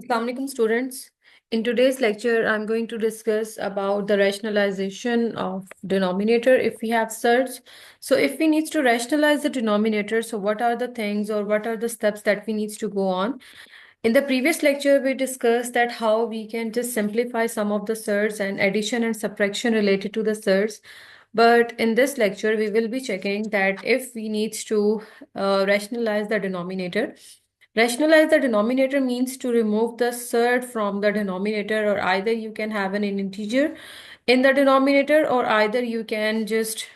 Assalamu alaikum students. In today's lecture, I'm going to discuss about the rationalization of denominator if we have surds. So if we need to rationalize the denominator, so what are the things or what are the steps that we need to go on? In the previous lecture, we discussed that how we can just simplify some of the surds and addition and subtraction related to the surds. But in this lecture, we will be checking that if we need to rationalize the denominator. Rationalize the denominator means to remove the surd from the denominator, or either you can have an integer in the denominator, or either you can just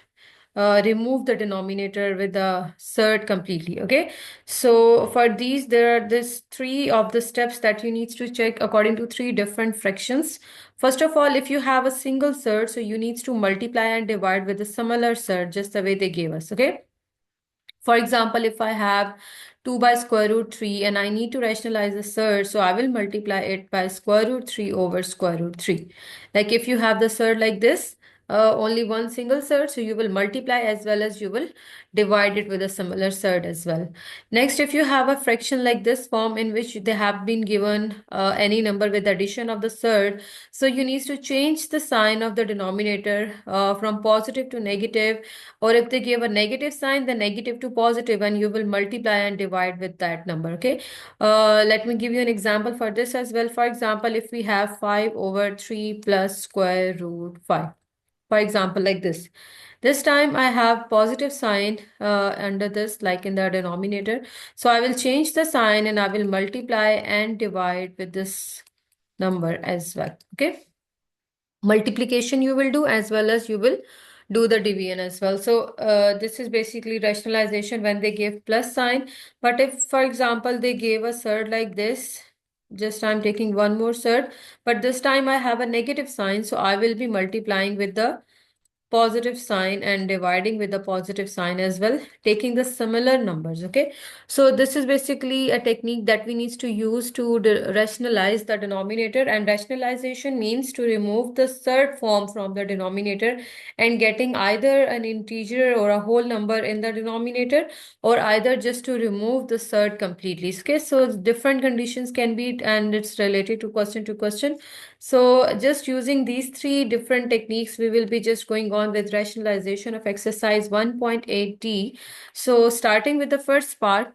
remove the denominator with the surd completely. Okay, so for these there are this three of the steps that you need to check according to three different fractions. First of all, if you have a single surd, so you need to multiply and divide with a similar surd, just the way they gave us. Okay, for example, if I have 2 by square root 3 and I need to rationalize the surd, so I will multiply it by square root 3 over square root 3. Like if you have the surd like this, only one single surd, so you will multiply as well as you will divide it with a similar surd as well. Next, if you have a fraction like this form in which they have been given any number with addition of the surd, so you need to change the sign of the denominator from positive to negative, or if they give a negative sign, the negative to positive, and you will multiply and divide with that number. Okay, let me give you an example for this as well. For example, if we have 5 over 3 plus square root 5, for example, like this time I have positive sign under this, like in the denominator, so I will change the sign and I will multiply and divide with this number as well. Okay, multiplication you will do as well as you will do the division as well. So this is basically rationalization when they give plus sign. But if, for example, they gave a surd like this, just I'm taking one more surd, but this time I have a negative sign, so I will be multiplying with the positive sign and dividing with the positive sign as well, taking the similar numbers. Okay, so this is basically a technique that we need to use to rationalize the denominator, and rationalization means to remove the surd form from the denominator and getting either an integer or a whole number in the denominator, or either just to remove the surd completely. Okay, so different conditions can be, and it's related to question. So just using these three different techniques, we will be just going on with rationalization of exercise 1.8d. So starting with the first part,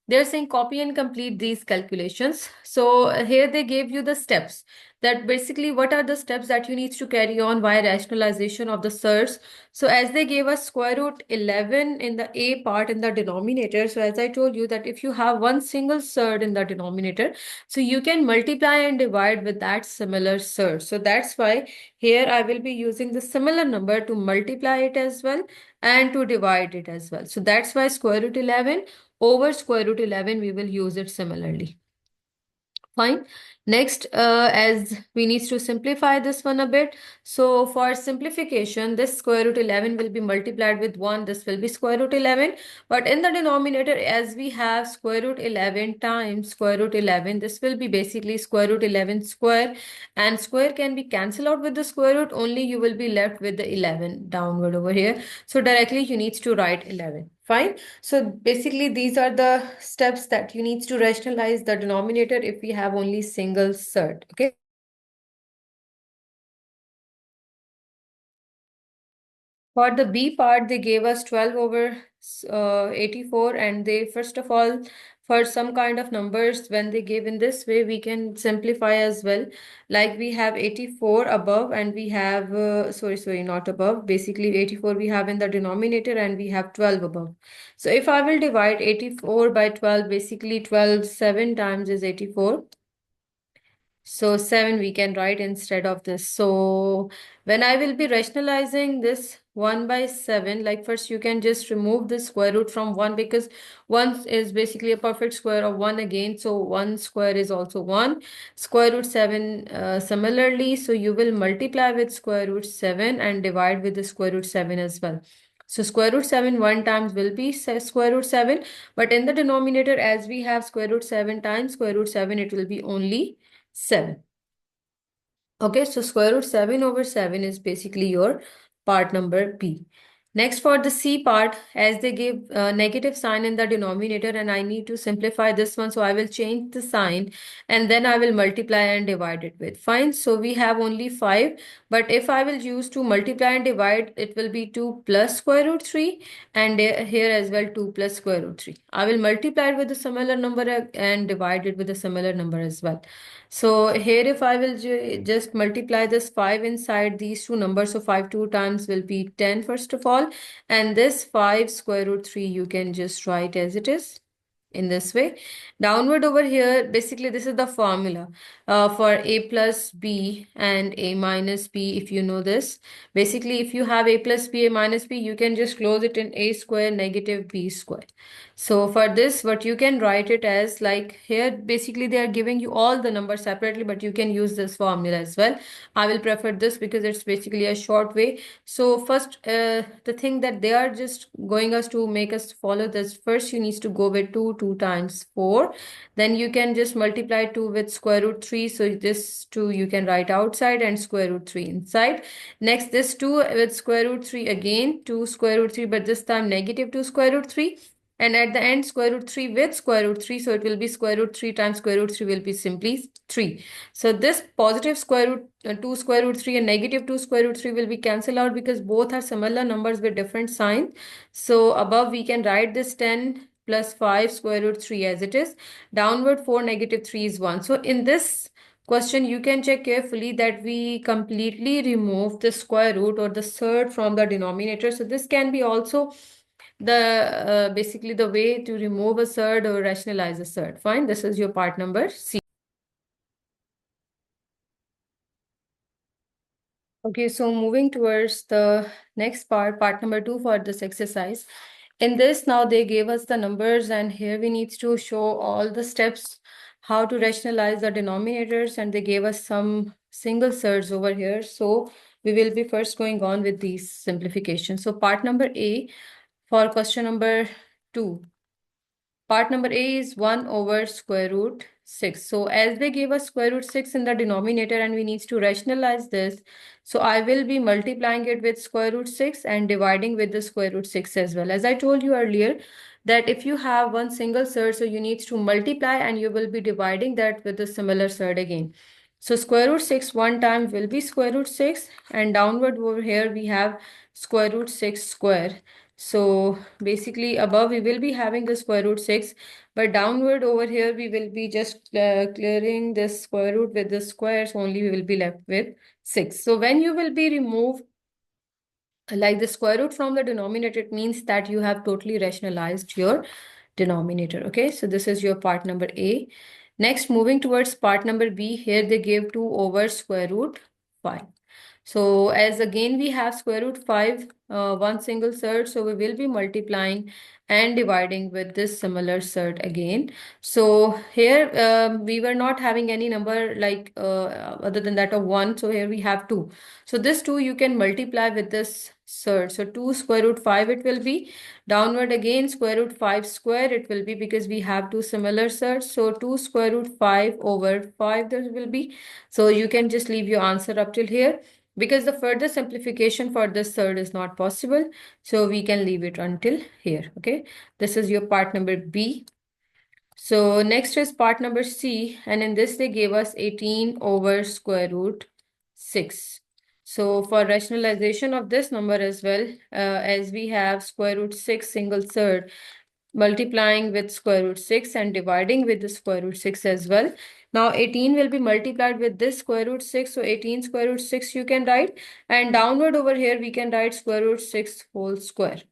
they're saying copy and complete these calculations. So here they gave you the steps, that basically what are the steps that you need to carry on via rationalization of the surds. So as they gave us square root 11 in the a part in the denominator, so as I told you that if you have one single surd in the denominator, so you can multiply and divide with that similar surd. So that's why here I will be using the similar number to multiply it as well and to divide it as well. So that's why square root 11 over square root 11, we will use it similarly. Fine. Next, as we need to simplify this one a bit. So for simplification, this square root 11 will be multiplied with 1. This will be square root 11. But in the denominator, as we have square root 11 times square root 11, this will be basically square root 11 square. And square can be cancelled out with the square root. Only you will be left with the 11 downward over here. So directly you need to write 11. Fine. So basically these are the steps that you need to rationalize the denominator if we have only single surd. Okay. For the B part, they gave us 12 over 84, and they first of all, for some kind of numbers, when they give in this way, we can simplify as well. Like we have 84 above, and we have, sorry, not above. Basically, 84 we have in the denominator, and we have 12 above. So if I will divide 84 by 12, basically 12, 7 times is 84. So 7 we can write instead of this. So when I will be rationalizing this 1 by 7, like first you can just remove the square root from 1, because 1 is basically a perfect square of 1 again. So 1 square is also 1. Square root 7 similarly. So you will multiply with square root 7 and divide with the square root 7 as well. So square root 7 1 times will be square root 7. But in the denominator, as we have square root 7 times square root 7, it will be only 7. Okay, so square root 7 over 7 is basically your part number B. Next, for the C part, as they give negative sign in the denominator, and I need to simplify this one, so I will change the sign and then I will multiply and divide it with. Fine, so we have only 5, but if I will use to multiply and divide, it will be 2 plus square root 3, and here as well 2 plus square root 3. I will multiply it with a similar number and divide it with a similar number as well. So here if I will just multiply this 5 inside these two numbers, so 5 two times will be 10 first of all, and this 5 square root 3 you can just write as it is in this way. Downward over here, basically this is the formula for a plus b and a minus b. If you know this, basically if you have a plus b, a minus b, you can just close it in a square negative b square. So for this, what you can write it as, like here, basically they are giving you all the numbers separately, but you can use this formula as well. I will prefer this because it's basically a short way. So first, the thing that they are just going us to make us follow this, first you need to go with 2 times 4. Then you can just multiply 2 with square root 3. So this 2 you can write outside and square root 3 inside. Next, this 2 with square root 3 again, 2 square root 3, but this time negative 2 square root 3. And at the end, square root 3 with square root 3. So it will be square root 3 times square root 3 will be simply 3. So this positive square root 2 square root 3 and negative 2 square root 3 will be cancelled out because both are similar numbers with different signs. So above we can write this 10 plus 5 square root 3 as it is. Downward 4 negative 3 is 1. So in this question, you can check carefully that we completely remove the square root or the surd from the denominator. So this can be also the basically the way to remove a surd or rationalize a surd. Fine, this is your part number C. Okay, so moving towards the next part, part number 2 for this exercise. In this, now they gave us the numbers, and here we need to show all the steps how to rationalize the denominators, and they gave us some single surds over here. So we will be first going on with these simplifications. So part number A for question number 2. Part number A is 1 over square root 6. So as they gave us square root 6 in the denominator and we need to rationalize this, so I will be multiplying it with square root 6 and dividing with the square root 6 as well. As I told you earlier, that if you have one single surd, so you need to multiply and you will be dividing that with a similar surd again. So square root 6 one time will be square root 6, and downward over here we have square root 6 square. So basically above we will be having the square root 6, but downward over here we will be just clearing this square root with the squares, only we will be left with 6. So when you will be remove like the square root from the denominator, it means that you have totally rationalized your denominator. Okay, so this is your part number A. Next, moving towards part number B, here they give 2 over square root 5. So as again we have square root 5, one single surd, so we will be multiplying and dividing with this similar surd again. So here we were not having any number like other than that of 1, so here we have 2. So this 2 you can multiply with this surd. So 2 square root 5 it will be. Downward again square root 5 square it will be, because we have two similar surds. So 2 square root 5 over 5 there will be. So you can just leave your answer up till here, because the further simplification for this surd is not possible. So we can leave it until here. Okay, this is your part number B. So next is part number C, and in this they gave us 18 over square root 6. So for rationalization of this number as well, as we have square root 6 single surd, multiplying with square root 6 and dividing with the square root 6 as well. Now 18 will be multiplied with this square root 6. So 18 square root 6 you can write, and downward over here we can write square root 6 whole square.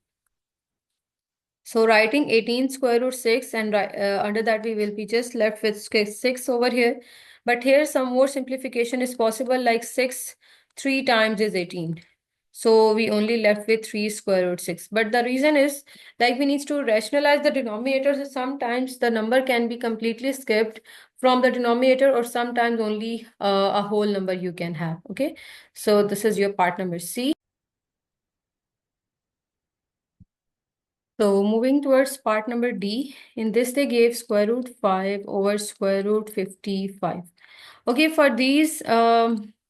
So writing 18 square root 6, and under that we will be just left with 6 over here. But here some more simplification is possible, like 6 3 times is 18. So we only left with 3 square root 6. But the reason is, like, we need to rationalize the denominator. So sometimes the number can be completely skipped from the denominator, or sometimes only a whole number you can have. Okay, so this is your part number C. So moving towards part number D, in this they gave square root 5 over square root 55. Okay, for these,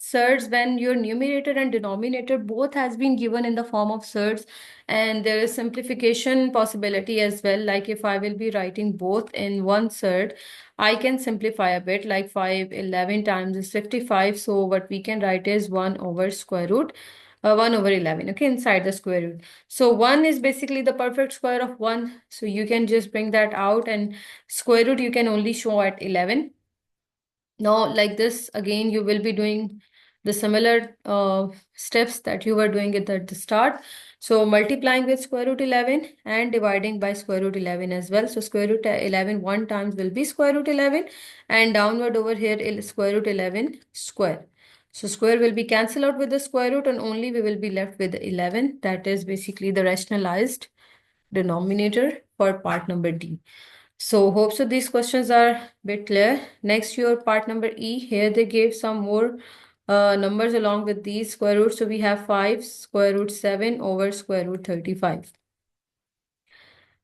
surds when your numerator and denominator both has been given in the form of surds, and there is simplification possibility as well. Like if I will be writing both in one surd, I can simplify a bit, like 511 times is 55. So what we can write is 1 over square root 1 over 11, okay, inside the square root. So 1 is basically the perfect square of 1. So you can just bring that out, and square root you can only show at 11. Now, like this, again, you will be doing the similar steps that you were doing it at the start. So multiplying with square root 11 and dividing by square root 11 as well. So square root 11 one times will be square root 11, and downward over here is square root 11 square. So square will be cancelled out with the square root, and only we will be left with 11. That is basically the rationalized denominator for part number D. So hope so these questions are a bit clear. Next, your part number E. Here they gave some more numbers along with these square roots. So we have 5 square root 7 over square root 35.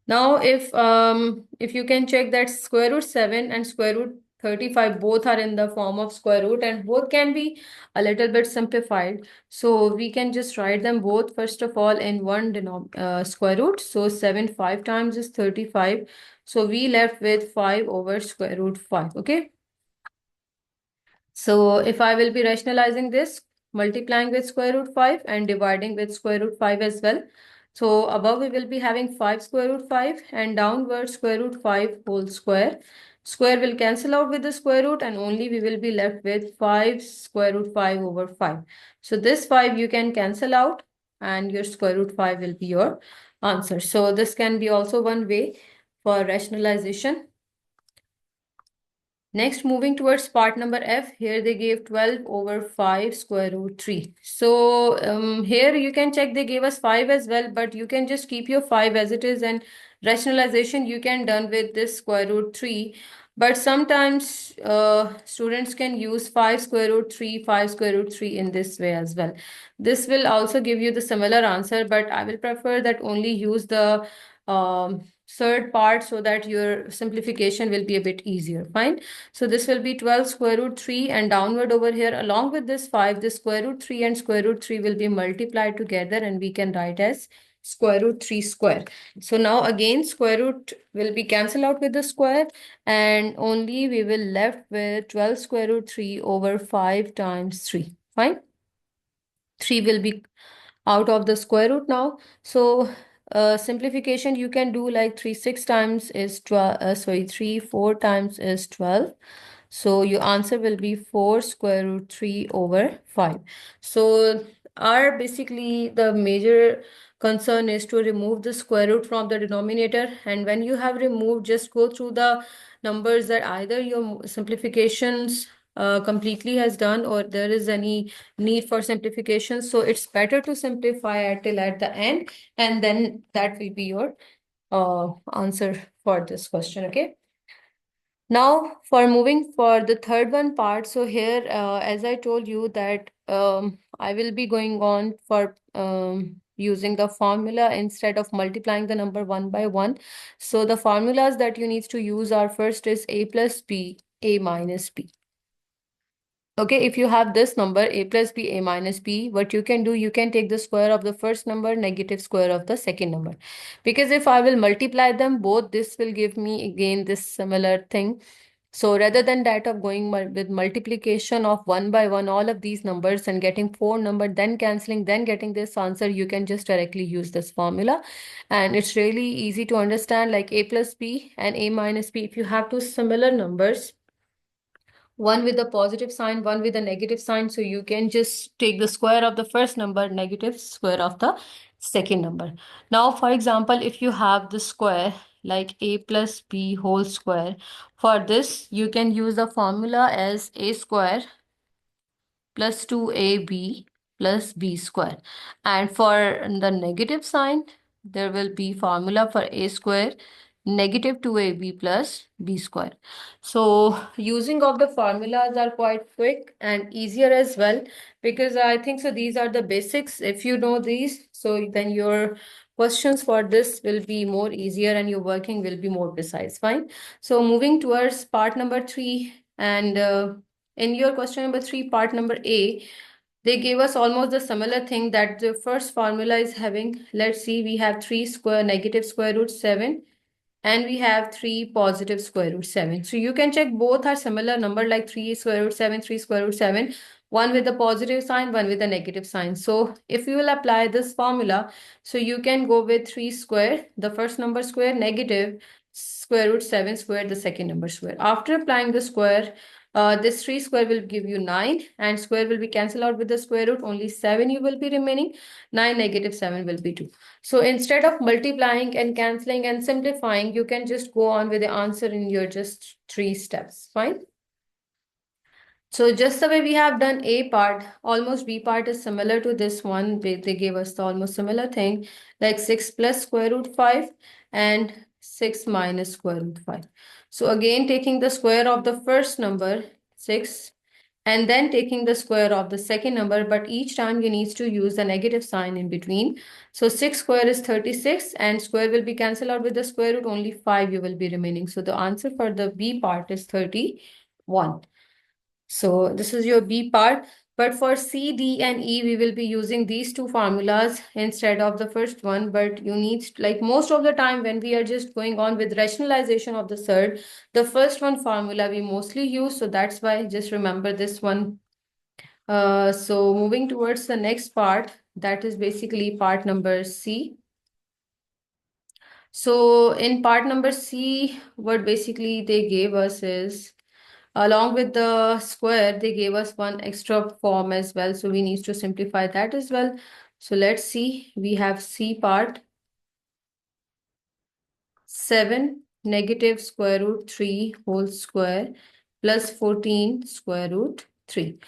Now, if you can check that square root 7 and square root 35 both are in the form of square root, and both can be a little bit simplified. So we can just write them both first of all in one square root. So 7 5 times is 35. So we left with 5 over square root 5. Okay. So if I will be rationalizing this, multiplying with square root 5 and dividing with square root 5 as well. So above we will be having 5 square root 5, and downward square root 5 whole square. Square will cancel out with the square root, and only we will be left with 5 square root 5 over 5. So this 5 you can cancel out, and your square root 5 will be your answer. So this can be also one way for rationalization. Next, moving towards part number F, here they gave 12 over 5 square root 3. So here you can check they gave us 5 as well, but you can just keep your 5 as it is, and rationalization you can done with this square root 3. But sometimes students can use 5 square root 3, 5 square root 3 in this way as well. This will also give you the similar answer, but I will prefer that only use the third part so that your simplification will be a bit easier. Fine. So this will be 12 square root 3, and downward over here along with this 5, the square root 3 and square root 3 will be multiplied together, and we can write as square root 3 square. So now again square root will be cancelled out with the square, and only we will left with 12 square root 3 over 5 times 3. Fine. 3 will be out of the square root now. So simplification you can do like 3 6 times is 12, 3 4 times is 12. So your answer will be 4 square root 3 over 5. So our basically the major concern is to remove the square root from the denominator, and when you have removed, just go through the numbers that either your simplifications completely has done, or there is any need for simplification. So it's better to simplify till at the end, and then that will be your answer for this question. Okay. Now for moving for the third one part. So here, as I told you that I will be going on for using the formula instead of multiplying the number one by one. So the formulas that you need to use are, first is a plus b, a minus b. Okay, if you have this number a plus b, a minus b, what you can do, you can take the square of the first number, negative square of the second number. Because if I will multiply them both, this will give me again this similar thing. So rather than that of going with multiplication of one by one all of these numbers and getting four number, then cancelling, then getting this answer, you can just directly use this formula. And it's really easy to understand, like a plus b and a minus b. If you have two similar numbers, one with a positive sign, one with a negative sign, so you can just take the square of the first number, negative square of the second number. Now, for example, if you have the square like a plus b whole square, for this you can use the formula as a square plus 2ab plus b square. And for the negative sign, there will be formula for a square negative 2ab plus b square. So using of the formulas are quite quick and easier as well, because I think so these are the basics. If you know these, so then your questions for this will be more easier and your working will be more precise. Fine. So moving towards part number 3, and in your question number 3, part number A, they gave us almost the similar thing that the first formula is having, let's see, we have 3 square negative square root 7 and we have 3 positive square root 7. So you can check both are similar number like 3 square root 7, 3 square root 7, one with a positive sign, one with a negative sign. So if you will apply this formula, so you can go with 3 square, the first number square, negative square root 7 square, the second number square. After applying the square, this 3 square will give you 9 and square will be cancelled out with the square root, only 7 you will be remaining, 9 negative 7 will be 2. So instead of multiplying and cancelling and simplifying, you can just go on with the answer in your just 3 steps, fine? So just the way we have done A part, almost B part is similar to this one. They gave us the almost similar thing, like 6 plus square root 5 and 6 minus square root 5. So again, taking the square of the first number, 6, and then taking the square of the second number, but each time you need to use the negative sign in between. So 6 square is 36 and square will be cancelled out with the square root, only 5 you will be remaining. So the answer for the B part is 31. So this is your B part. But for C, D, and E, we will be using these two formulas instead of the first one. But you need, like most of the time when we are just going on with rationalization of the surd, the first one formula we mostly use. So that's why just remember this one. So moving towards the next part, that is basically part number C. So in part number C, what basically they gave us is, along with the square, they gave us one extra form as well. So we need to simplify that as well. So let's see, we have C part, 7 negative square root 3 whole square plus 14 square root 3.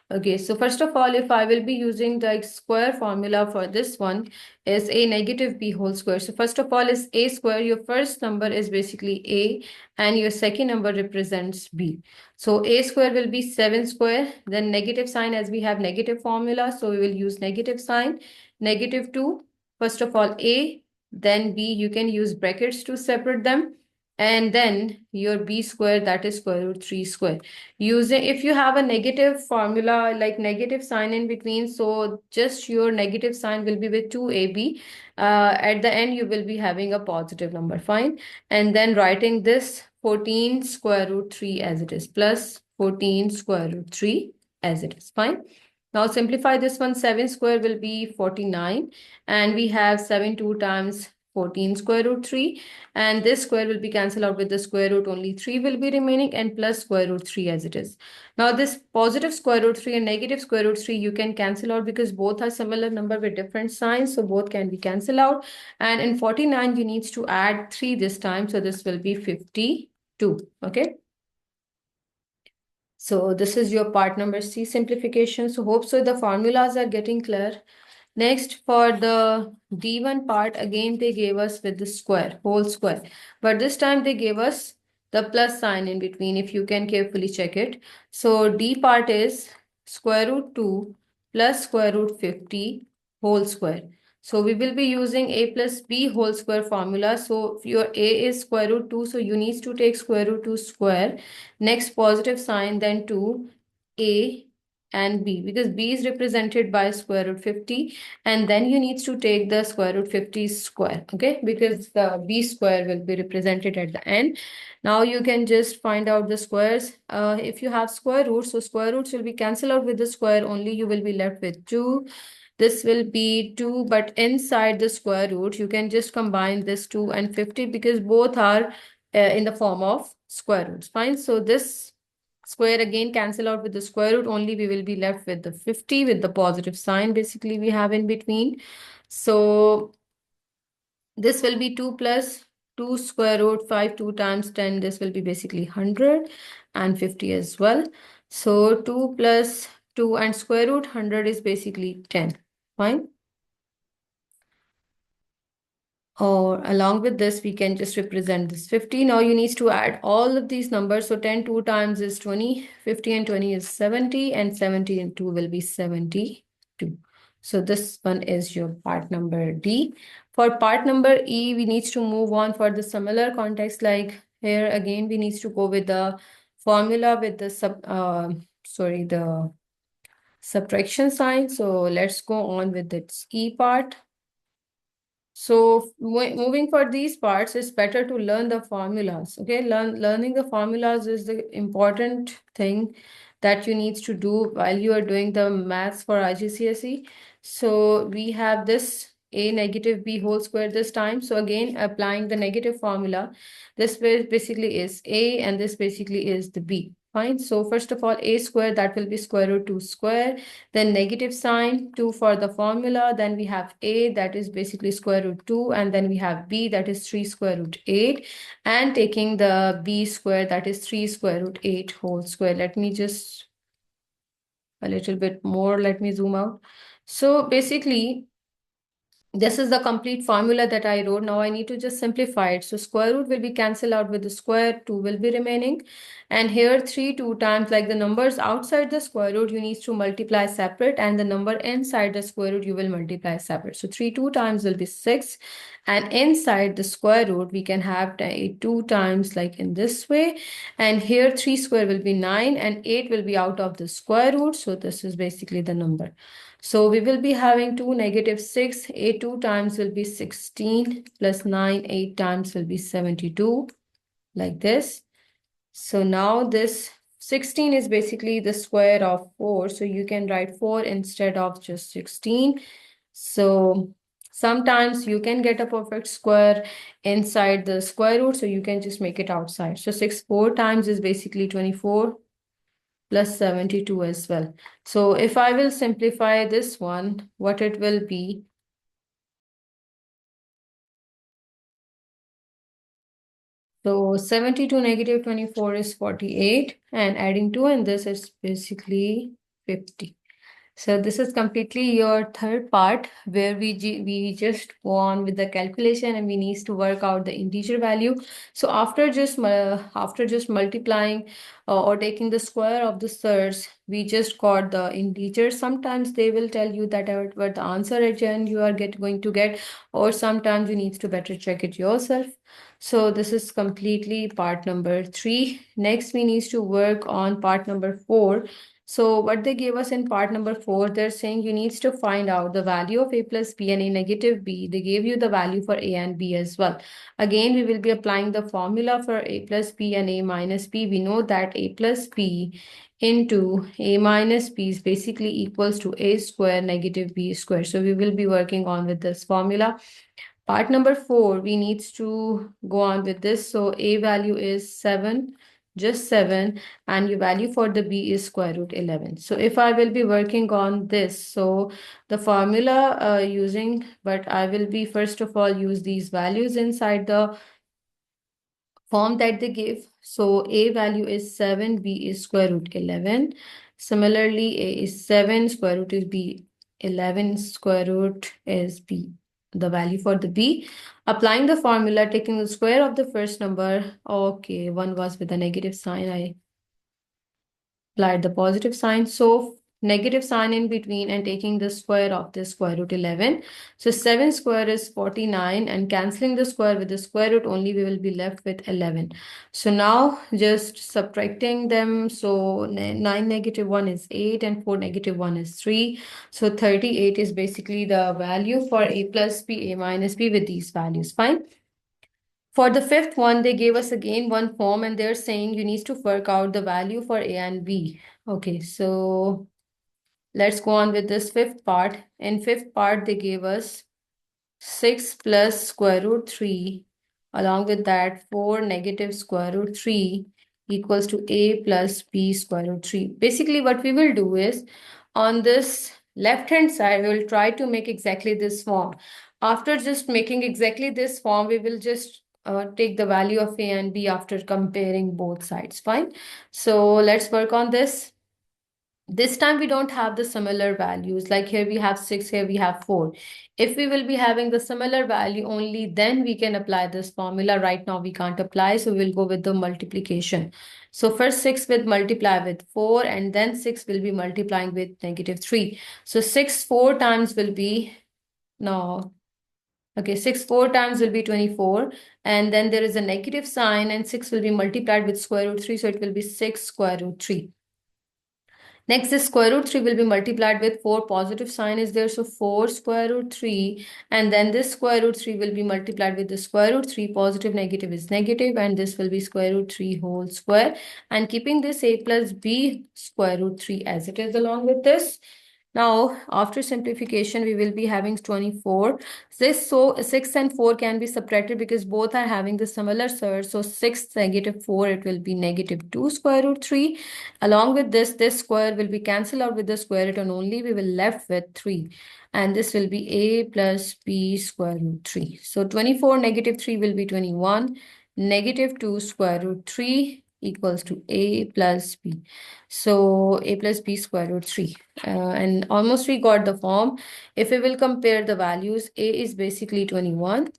Okay, so first of all, if I will be using the square formula for this one is a negative b whole square. So first of all is a square. Your first number is basically a and your second number represents b. So a square will be 7 square, then negative sign as we have negative formula. So we will use negative sign, negative 2. First of all, a, then b, you can use brackets to separate them. And then your b square, that is square root 3 square. Using, if you have a negative formula like negative sign in between, so just your negative sign will be with 2ab. At the end, you will be having a positive number, fine. And then writing this 14 square root 3 as it is, plus 14 square root 3 as it is, fine. Now simplify this one, 7 square will be 49 and we have 7 2 times 14 square root 3 and this square will be cancelled out with the square root, only 3 will be remaining and plus square root 3 as it is. Now this positive square root 3 and negative square root 3 you can cancel out because both are similar number with different signs, so both can be cancelled out. And in 49 you need to add 3 this time, so this will be 52. Okay. So this is your part number C simplification. So hope so the formulas are getting clear. Next, for the D1 part, again they gave us with the square, whole square. But this time they gave us the plus sign in between, if you can carefully check it. So D part is square root 2 plus square root 50 whole square. So we will be using a plus b whole square formula. So your a is square root 2, so you need to take square root 2 square. Next positive sign, then 2, a and b, because b is represented by square root 50, and then you need to take the square root 50 square, okay, because the b square will be represented at the end. Now you can just find out the squares. If you have square roots, so square roots will be cancelled out with the square, only you will be left with 2. This will be 2, but inside the square root, you can just combine this 2 and 50 because both are in the form of square roots. Fine. So this square again cancel out with the square root, only we will be left with the 50 with the positive sign basically we have in between. So this will be 2 plus 2 square root 5, 2 times 10. This will be basically 100 and 50 as well. So 2 plus 2 and square root 100 is basically 10. Fine. Or along with this, we can just represent this 50. Now you need to add all of these numbers. So 10 2 times is 20, 50 and 20 is 70, and 70 and 2 will be 72. So this one is your part number D. For part number E, we need to move on for the similar context. Like here again, we need to go with the formula with the sorry, the subtraction sign. So let's go on with its key part. So moving for these parts, it's better to learn the formulas. Okay, learning the formulas is the important thing that you need to do while you are doing the maths for IGCSE. So we have this a negative b whole square this time. So again, applying the negative formula, this basically is a and this basically is the b. Fine. So first of all, a square, that will be square root 2 square, then negative sign 2 for the formula, then we have a, that is basically square root 2, and then we have b, that is 3 square root 8, and taking the b square, that is 3 square root 8 whole square. Let me just a little bit more, let me zoom out. So basically this is the complete formula that I wrote. Now I need to just simplify it. So square root will be cancelled out with the square, 2 will be remaining. And here 3 2 times, like the numbers outside the square root, you need to multiply separate, and the number inside the square root, you will multiply separate. So 3 2 times will be 6. And inside the square root, we can have 2 times like in this way. And here 3 square will be 9 and 8 will be out of the square root. So this is basically the number. So we will be having 2 negative 6, 8 2 times will be 16 plus 9, 8 times will be 72, like this. So now this 16 is basically the square of 4. So you can write 4 instead of just 16. So sometimes you can get a perfect square inside the square root. So you can just make it outside. So 6 4 times is basically 24 plus 72 as well. So if I will simplify this one, what it will be. So 72 negative 24 is 48, and adding 2 in this is basically 50. So this is completely your third part where we just go on with the calculation and we need to work out the integer value. So after just multiplying or taking the square of the surds, we just got the integer. Sometimes they will tell you that what the answer at the end you are going to get, or sometimes you need to better check it yourself. So this is completely part number 3. Next, we need to work on part number 4. So what they gave us in part number 4, they're saying you need to find out the value of a plus b and a negative b. They gave you the value for a and b as well. Again, we will be applying the formula for a plus b and a minus b. We know that a plus b into a minus b is basically equals to a square negative b square. So we will be working on with this formula. Part number 4, we need to go on with this. So a value is 7, just 7, and your value for the b is square root 11. So if I will be working on this, so the formula using, but I will be first of all use these values inside the form that they give. So a value is 7, b is square root 11. Similarly, a is 7, square root is b, 11 square root is b, the value for the b. Applying the formula, taking the square of the first number. Okay, one was with a negative sign. I applied the positive sign. So negative sign in between and taking the square of the square root 11. So 7 square is 49, and cancelling the square with the square root only, we will be left with 11. So now just subtracting them. So 9 negative 1 is 8 and 4 negative 1 is 3. So 38 is basically the value for a plus b, a minus b with these values. Fine. For the fifth one, they gave us again one form and they're saying you need to work out the value for A and B. Okay, so let's go on with this fifth part. In fifth part, they gave us 6 plus square root 3. Along with that, 4 negative square root 3 equals to a plus b square root 3. Basically, what we will do is on this left-hand side, we will try to make exactly this form. After just making exactly this form, we will just take the value of a and b after comparing both sides. Fine. So let's work on this. This time we don't have the similar values, like here we have 6, here we have 4. If we will be having the similar value only, then we can apply this formula. Right now we can't apply, so we'll go with the multiplication. So first 6 will multiply with 4, and then 6 will be multiplying with negative 3. So 6 4 times will be, no, okay, 6 4 times will be 24, and then there is a negative sign, and 6 will be multiplied with square root 3, so it will be 6 square root 3. Next, this square root 3 will be multiplied with 4 positive sign is there. So 4 square root 3. And then this square root 3 will be multiplied with the square root 3. Positive, negative is negative. And this will be square root 3 whole square. And keeping this a plus b square root 3 as it is along with this. Now, after simplification, we will be having 24. So 6 and 4 can be subtracted because both are having the similar surds. So 6 negative 4, it will be negative 2 square root 3. Along with this square will be cancelled out with the square root and only we will left with 3. And this will be a plus b square root 3. So 24 negative 3 will be 21. Negative 2 square root 3 equals to a plus b. So a plus b square root 3. And almost we got the form. If we will compare the values, a is basically 21.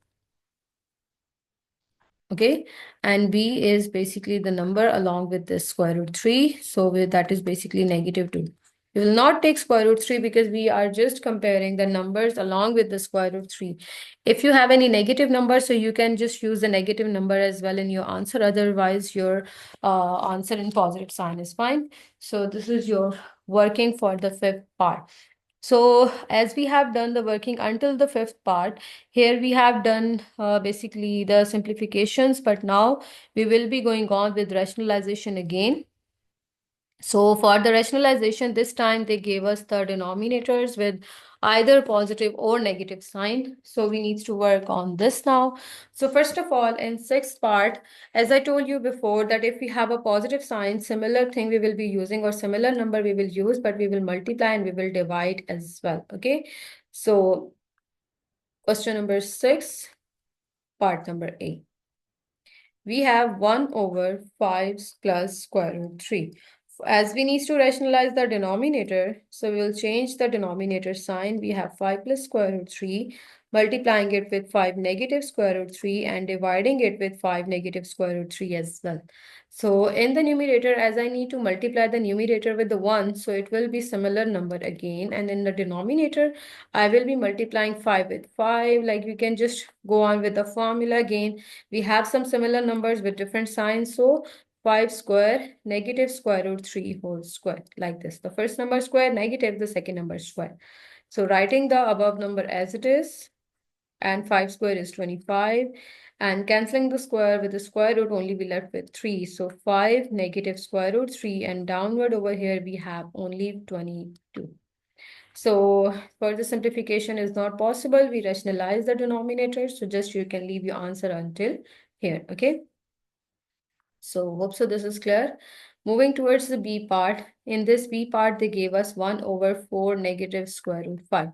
Okay, and b is basically the number along with this square root 3. So that is basically negative 2. We will not take square root 3 because we are just comparing the numbers along with the square root 3. If you have any negative number, so you can just use the negative number as well in your answer. Otherwise, your answer in positive sign is fine. So this is your working for the fifth part. So as we have done the working until the fifth part, here we have done basically the simplifications, but now we will be going on with rationalization again. So for the rationalization, this time they gave us the denominators with either positive or negative sign. So we need to work on this now. So first of all, in sixth part, as I told you before, that if we have a positive sign, similar thing we will be using or similar number we will use, but we will multiply and we will divide as well. Okay. So question number 6, part number A. We have 1 over 5 plus square root 3. As we need to rationalize the denominator, so we will change the denominator sign. We have 5 plus square root 3, multiplying it with 5 negative square root 3 and dividing it with 5 negative square root 3 as well. So in the numerator, as I need to multiply the numerator with the 1, so it will be similar number again. And in the denominator, I will be multiplying 5 with 5. Like we can just go on with the formula again. We have some similar numbers with different signs. So 5 square negative square root 3 whole square, like this. The first number square negative, the second number square. So writing the above number as it is, and 5 square is 25. And cancelling the square with the square root, only be left with 3. So 5 negative square root 3, and downward over here we have only 22. So further simplification is not possible. We rationalize the denominator. So just you can leave your answer until here. Okay. So hope so this is clear. Moving towards the B part. In this B part, they gave us 1 over 4 negative square root 5.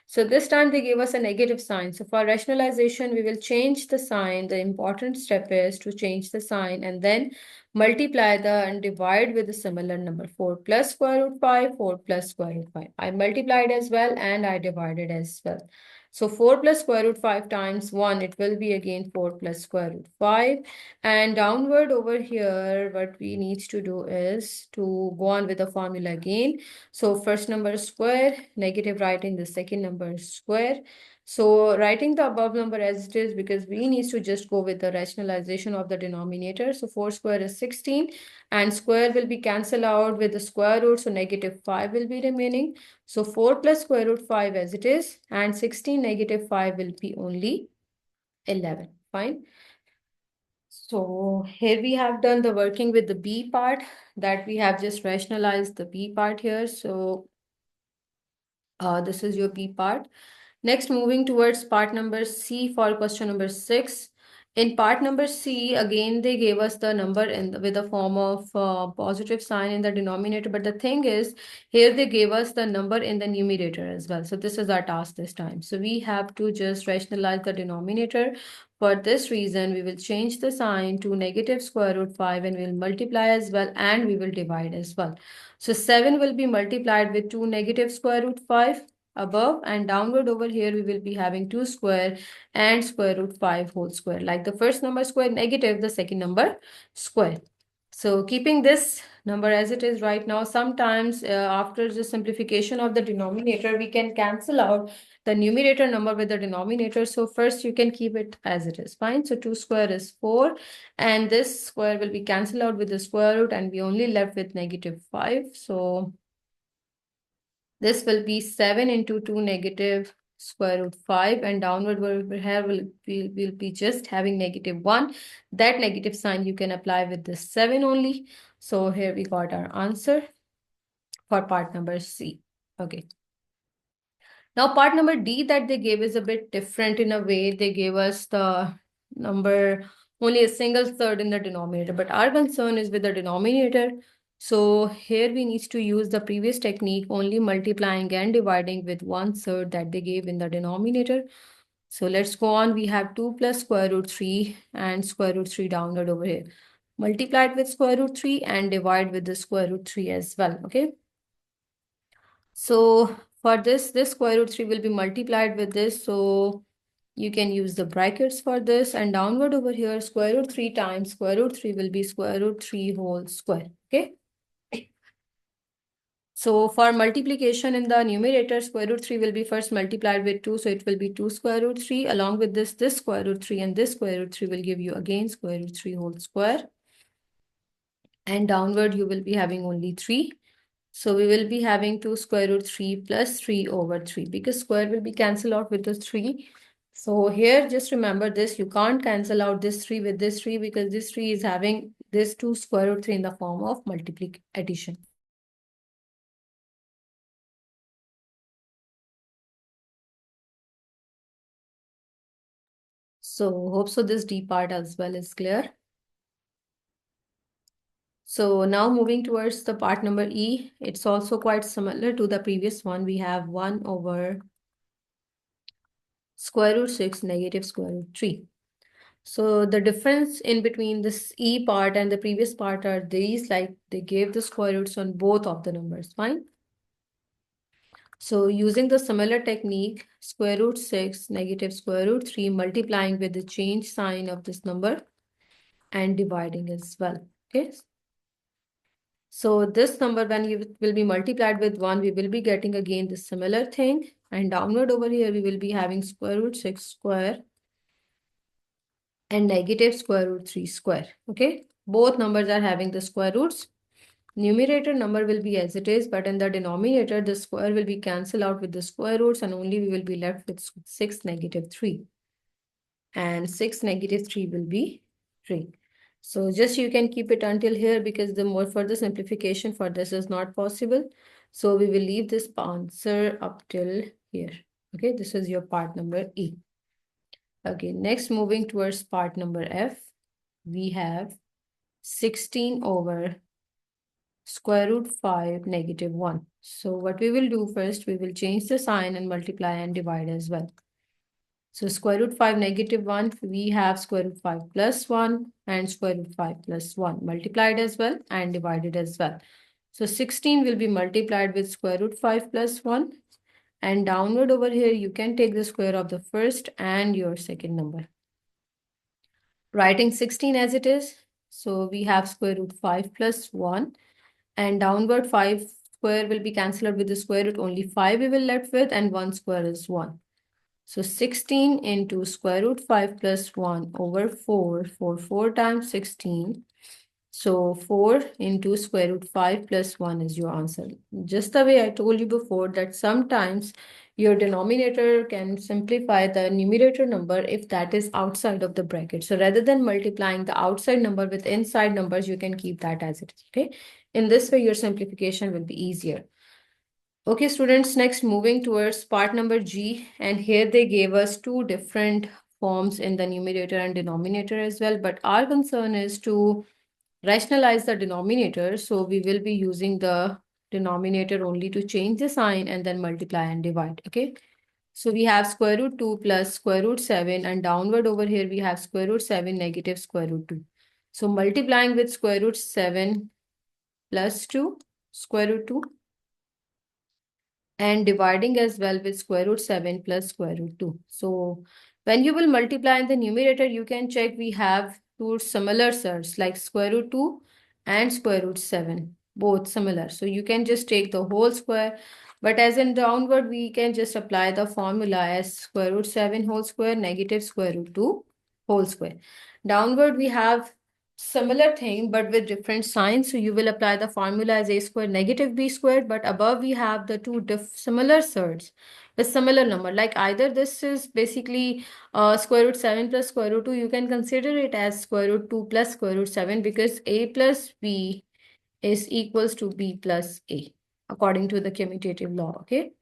So this time they gave us a negative sign. So for rationalization, we will change the sign. The important step is to change the sign and then multiply and divide with a similar number. 4 plus square root 5, 4 plus square root 5. I multiplied as well and I divided as well. So 4 plus square root 5 times 1, it will be again 4 plus square root 5. And downward over here, what we need to do is to go on with the formula again. So first number square, negative writing the second number square. So writing the above number as it is because we need to just go with the rationalization of the denominator. So 4 square is 16 and square will be cancelled out with the square root. So negative 5 will be remaining. So 4 plus square root 5 as it is and 16 negative 5 will be only 11. Fine. So here we have done the working with the B part that we have just rationalized the B part here. So this is your B part. Next, moving towards part number C for question number 6. In part number C, again, they gave us the number with a form of positive sign in the denominator. But the thing is, here they gave us the number in the numerator as well. So this is our task this time. So we have to just rationalize the denominator. For this reason, we will change the sign to negative square root 5 and we'll multiply as well and we will divide as well. So 7 will be multiplied with 2 negative square root 5 above, and downward over here we will be having 2 square and square root 5 whole square. Like the first number square negative, the second number square. So keeping this number as it is right now, sometimes after the simplification of the denominator, we can cancel out the numerator number with the denominator. So first you can keep it as it is. Fine. So 2 square is 4 and this square will be cancelled out with the square root and we only left with negative 5. So This will be 7 into 2 negative square root 5, and downward over here will be just having -1. That negative sign you can apply with this 7 only. So here we got our answer for part number C. Okay. Now part number D that they gave is a bit different in a way. They gave us the number only a single third in the denominator, but our concern is with the denominator. So here we need to use the previous technique, only multiplying and dividing with 1/3 that they gave in the denominator. So let's go on. We have 2 plus square root 3 and square root 3 downward over here. Multiply it with square root 3 and divide with the square root 3 as well. Okay. So for this square root 3 will be multiplied with this. So you can use the brackets for this, and downward over here, square root 3 times square root 3 will be square root 3 whole square. Okay. So for multiplication in the numerator, square root 3 will be first multiplied with 2. So it will be 2 square root 3. Along with this square root 3 and this square root 3 will give you again square root 3 whole square. And downward you will be having only 3. So we will be having 2 square root 3 plus 3 over 3, because square will be cancelled out with the 3. So here just remember this, you can't cancel out this 3 with this 3, because this 3 is having this 2 square root 3 in the form of multiplication addition. So hope so this D part as well is clear. So now moving towards the part number E, it's also quite similar to the previous one. We have 1 over square root 6 negative square root 3. So the difference in between this E part and the previous part are these, like they gave the square roots on both of the numbers, fine. So using the similar technique, square root 6 negative square root 3 multiplying with the change sign of this number and dividing as well, okay. So this number, when you will be multiplied with 1, we will be getting again the similar thing, and downward over here we will be having square root 6 square and negative square root 3 square, okay. Both numbers are having the square roots. Numerator number will be as it is, but in the denominator, the square will be cancelled out with the square roots, and only we will be left with 6 negative 3. And 6 negative 3 will be 3. So just you can keep it until here, because the more further simplification for this is not possible. So we will leave this answer up till here. Okay, this is your part number E. Okay, next moving towards part number F, we have 16 over square root 5 negative 1. So what we will do first, we will change the sign and multiply and divide as well. So square root 5 negative 1, we have square root 5 plus 1 and square root 5 plus 1 multiplied as well and divided as well. So 16 will be multiplied with square root 5 plus 1, and downward over here you can take the square of the first and your second number. Writing 16 as it is, so we have square root 5 plus 1, and downward 5 square will be cancelled with the square root, only 5 we will left with, and 1 square is 1. So 16 into square root 5 plus 1 over 4, 4 times 16. So 4 into square root 5 plus 1 is your answer. Just the way I told you before, that sometimes your denominator can simplify the numerator number if that is outside of the bracket. So rather than multiplying the outside number with inside numbers, you can keep that as it is, okay? In this way, your simplification will be easier. Okay, students, next moving towards part number G, and here they gave us two different forms in the numerator and denominator as well, but our concern is to rationalize the denominator, so we will be using the denominator only to change the sign and then multiply and divide, okay? So we have square root 2 plus square root 7, and downward over here we have square root 7 negative square root 2. So multiplying with square root 7 plus 2, square root 2, and dividing as well with square root 7 plus square root 2. So when you will multiply in the numerator, you can check we have two similar surds like square root 2 and square root 7, both similar. So you can just take the whole square, but as in downward, we can just apply the formula as square root 7 whole square negative square root 2 whole square. Downward, we have Similar thing, but with different signs. So you will apply the formula as a squared negative b squared, but above we have the two similar surds with similar number. Like either this is basically square root 7 plus square root 2, you can consider it as square root 2 plus square root 7, because a plus b is equals to b plus a according to the commutative law. Okay.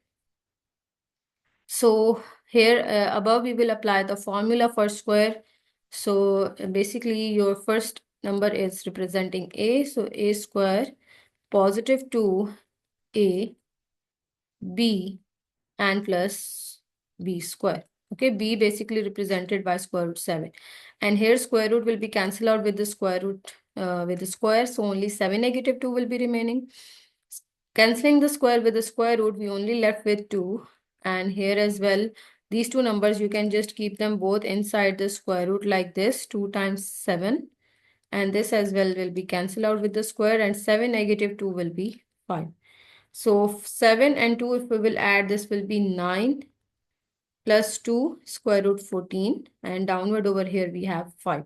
So here above we will apply the formula for square. So basically your first number is representing a. So a square positive 2a b and plus b square. Okay, b basically represented by square root 7. And here square root will be cancelled out with the square root with the square. So only 7 negative 2 will be remaining. Cancelling the square with the square root, we only left with 2. And here as well, these two numbers, you can just keep them both inside the square root like this, 2 times 7. And this as well will be cancelled out with the square, and 7 negative 2 will be 5. So 7 and 2, if we will add, this will be 9 plus 2 square root 14, and downward over here we have 5.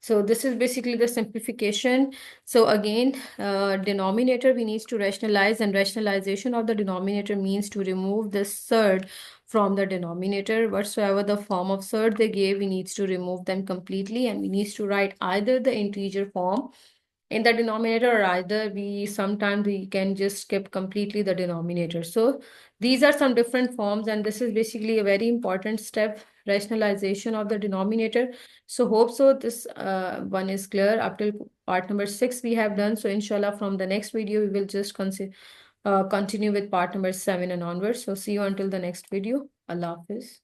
So this is basically the simplification. So again, denominator we need to rationalize, and rationalization of the denominator means to remove the surd from the denominator. Whatsoever the form of surd they gave, we need to remove them completely, and we need to write either the integer form in the denominator, or either we sometimes we can just skip completely the denominator. So these are some different forms, and this is basically a very important step, rationalization of the denominator. So hope so this one is clear. Up till part number 6 we have done. So inshallah from the next video we will just continue with part number 7 and onwards. So see you until the next video. Allah Hafiz.